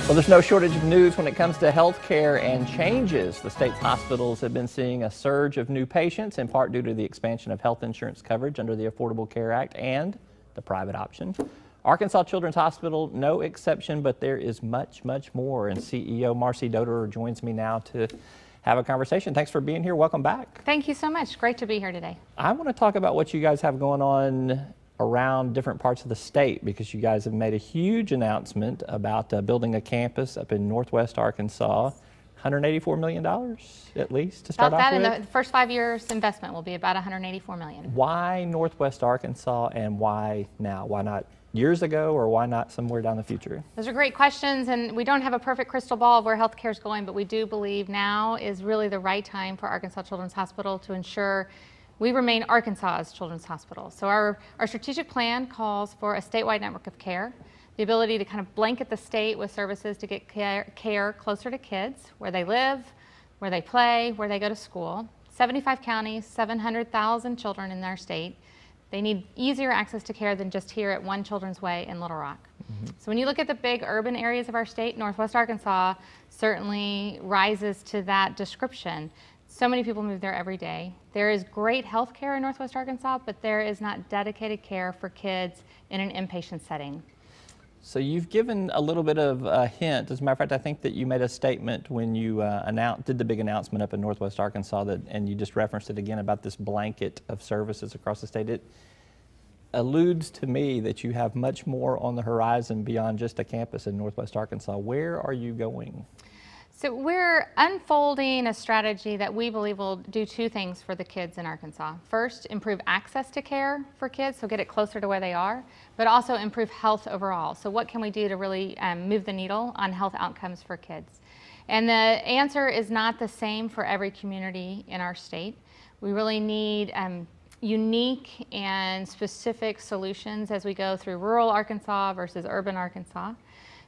Well, there's no shortage of news when it comes to health care and changes. The state's hospitals have been seeing a surge of new patients, in part due to the expansion of health insurance coverage under the Affordable Care Act and the private option. Arkansas Children's Hospital, no exception, but there is much, much more. And CEO Marcy Doderer joins me now to have a conversation. Thanks for being here. Welcome back. Thank you so much. Great to be here today. I want to talk about what you guys have going on around different parts of the state, because you guys have made a huge announcement about building a campus up in Northwest Arkansas. $184 million at least to start off with? About that in the first 5 years investment will be about $184 million. Why Northwest Arkansas, and why now? Why not years ago, or why not somewhere down the future? Those are great questions, and we don't have a perfect crystal ball of where healthcare is going, but we do believe now is really the right time for Arkansas Children's Hospital to ensure we remain Arkansas's Children's Hospital. So our strategic plan calls for a statewide network of care, the ability to kind of blanket the state with services to get care closer to kids, where they live, where they play, where they go to school. 75 counties, 700,000 children in their state. They need easier access to care than just here at One Children's Way in Little Rock. So when you look at the big urban areas of our state, Northwest Arkansas certainly rises to that description. So many people move there every day. There is great health care in Northwest Arkansas, but there is not dedicated care for kids in an inpatient setting. So you've given a little bit of a hint. As a matter of fact, I think that you made a statement when you did the big announcement up in Northwest Arkansas, and you just referenced it again about this blanket of services across the state. It alludes to me that you have much more on the horizon beyond just a campus in Northwest Arkansas. Where are you going? So we're unfolding a strategy that we believe will do two things for the kids in Arkansas. First, improve access to care for kids, so get it closer to where they are, but also improve health overall. So what can we do to really move the needle on health outcomes for kids? And the answer is not the same for every community in our state. We really need unique and specific solutions as we go through rural Arkansas versus urban Arkansas.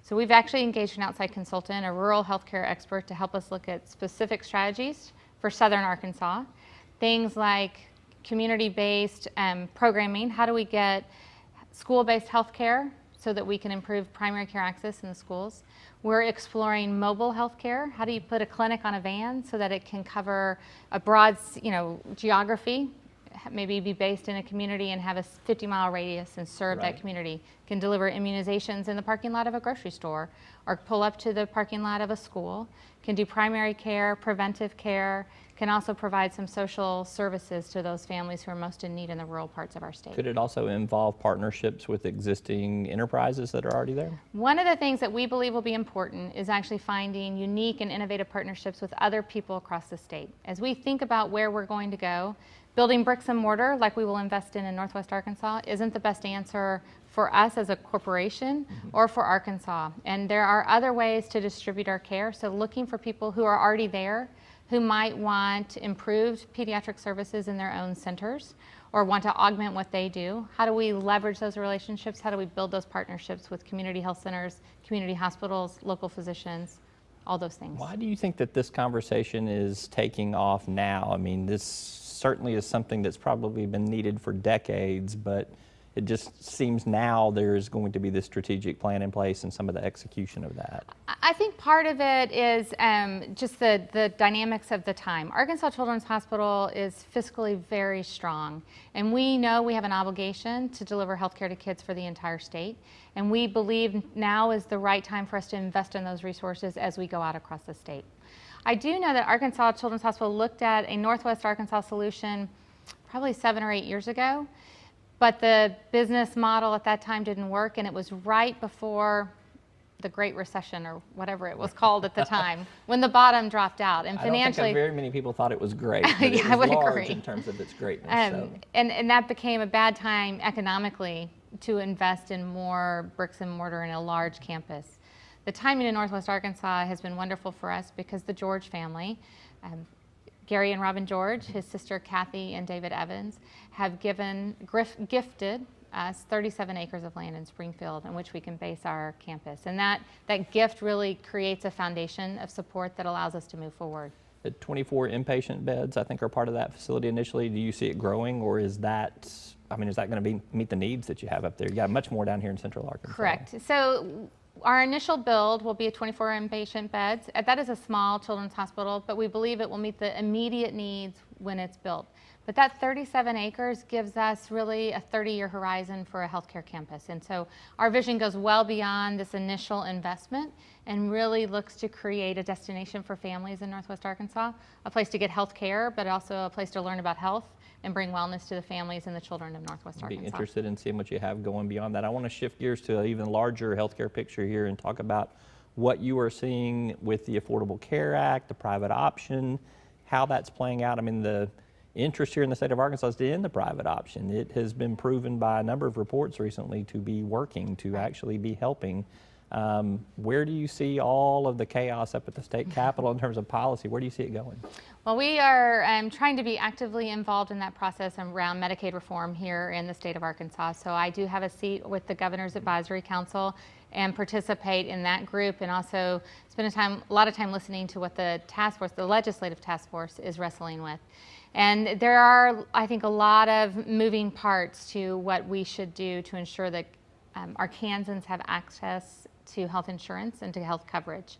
So we've actually engaged an outside consultant, a rural healthcare expert, to help us look at specific strategies for southern Arkansas. Things like community-based programming. How do we get school-based healthcare so that we can improve primary care access in the schools? We're exploring mobile healthcare. How do you put a clinic on a van so that it can cover a broad, geography? Maybe be based in a community and have a 50-mile radius and serve that community. Can deliver immunizations in the parking lot of a grocery store, or pull up to the parking lot of a school. Can do primary care, preventive care. Can also provide some social services to those families who are most in need in the rural parts of our state. Could it also involve partnerships with existing enterprises that are already there? One of the things that we believe will be important is actually finding unique and innovative partnerships with other people across the state. As we think about where we're going to go, building bricks and mortar like we will invest in Northwest Arkansas isn't the best answer for us as a corporation or for Arkansas. And there are other ways to distribute our care. So looking for people who are already there, who might want improved pediatric services in their own centers or want to augment what they do. How do we leverage those relationships? How do we build those partnerships with community health centers, community hospitals, local physicians, all those things? Why do you think that this conversation is taking off now? I mean, this certainly is something that's probably been needed for decades, but it just seems now there's going to be this strategic plan in place and some of the execution of that. I think part of it is just the dynamics of the time. Arkansas Children's Hospital is fiscally very strong, and we know we have an obligation to deliver health care to kids for the entire state, and we believe now is the right time for us to invest in those resources as we go out across the state. I do know that Arkansas Children's Hospital looked at a Northwest Arkansas solution probably 7 or 8 years ago, but the business model at that time didn't work, and it was right before the Great Recession, or whatever it was called at the time, when the bottom dropped out. And financially, I don't think very many people thought it was great, but it was I would large agree. in terms of its greatness. And that became a bad time economically to invest in more bricks and mortar in a large campus. The timing in Northwest Arkansas has been wonderful for us because the George family, Gary and Robin George, his sister Kathy and David Evans, have gifted us 37 acres of land in Springfield in which we can base our campus. And that gift really creates a foundation of support that allows us to move forward. The 24 inpatient beds, I think, are part of that facility initially. Do you see it growing, or is that going to meet the needs that you have up there? You got much more down here in Central Arkansas. Correct. So Our initial build will be a 24 inpatient beds. That is a small children's hospital, but we believe it will meet the immediate needs when it's built. But that 37 acres gives us really a 30-year horizon for a healthcare campus. And so our vision goes well beyond this initial investment and really looks to create a destination for families in Northwest Arkansas, a place to get health care, but also a place to learn about health and bring wellness to the families and the children of Northwest Arkansas. Be interested in seeing what you have going beyond that. I want to shift gears to an even larger healthcare picture here and talk about what you are seeing with the Affordable Care Act, the private option, how that's playing out. I mean, the interest here in the state of Arkansas is in the private option. It has been proven by a number of reports recently to be working, to actually be helping. Where do you see all of the chaos up at the state capitol in terms of policy? Where do you see it going? Well, we are trying to be actively involved in that process around Medicaid reform here in the state of Arkansas. So I do have a seat with the Governor's Advisory Council and participate in that group, and also spend a lot of time listening to what the task force, the legislative task force, is wrestling with. And there are, I think, a lot of moving parts to what we should do to ensure that Arkansans have access to health insurance and to health coverage.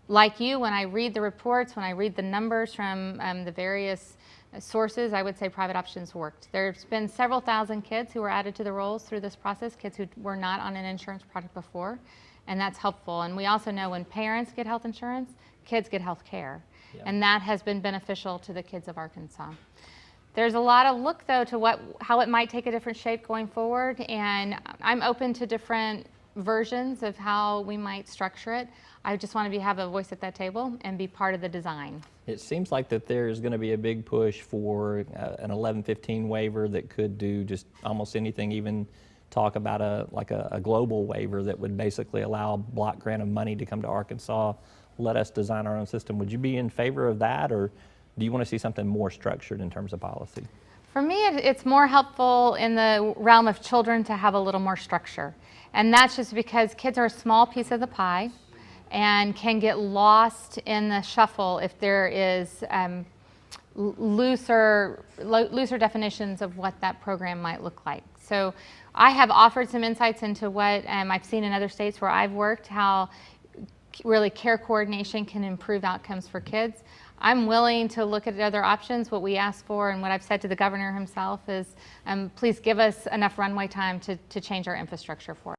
Like you, when I read the reports, when I read the numbers from the various sources, I would say private options worked. There's been several thousand kids who were added to the rolls through this process, kids who were not on an insurance product before, and that's helpful. And we also know when parents get health insurance, kids get health care. Yeah. And that has been beneficial to the kids of Arkansas. There's a lot of look, though, to how it might take a different shape going forward, and I'm open to different versions of how we might structure it. I just want to have a voice at that table and be part of the design. It seems like that there's going to be a big push for an 1115 waiver that could do just almost anything, even talk about a global waiver that would basically allow a block grant of money to come to Arkansas, let us design our own system. Would you be in favor of that, or do you want to see something more structured in terms of policy? For me, it's more helpful in the realm of children to have a little more structure. And that's just because kids are a small piece of the pie and can get lost in the shuffle if there is looser definitions of what that program might look like. So I have offered some insights into what I've seen in other states where I've worked, how really care coordination can improve outcomes for kids. I'm willing to look at other options. What we asked for and what I've said to the governor himself is please give us enough runway time to change our infrastructure for it.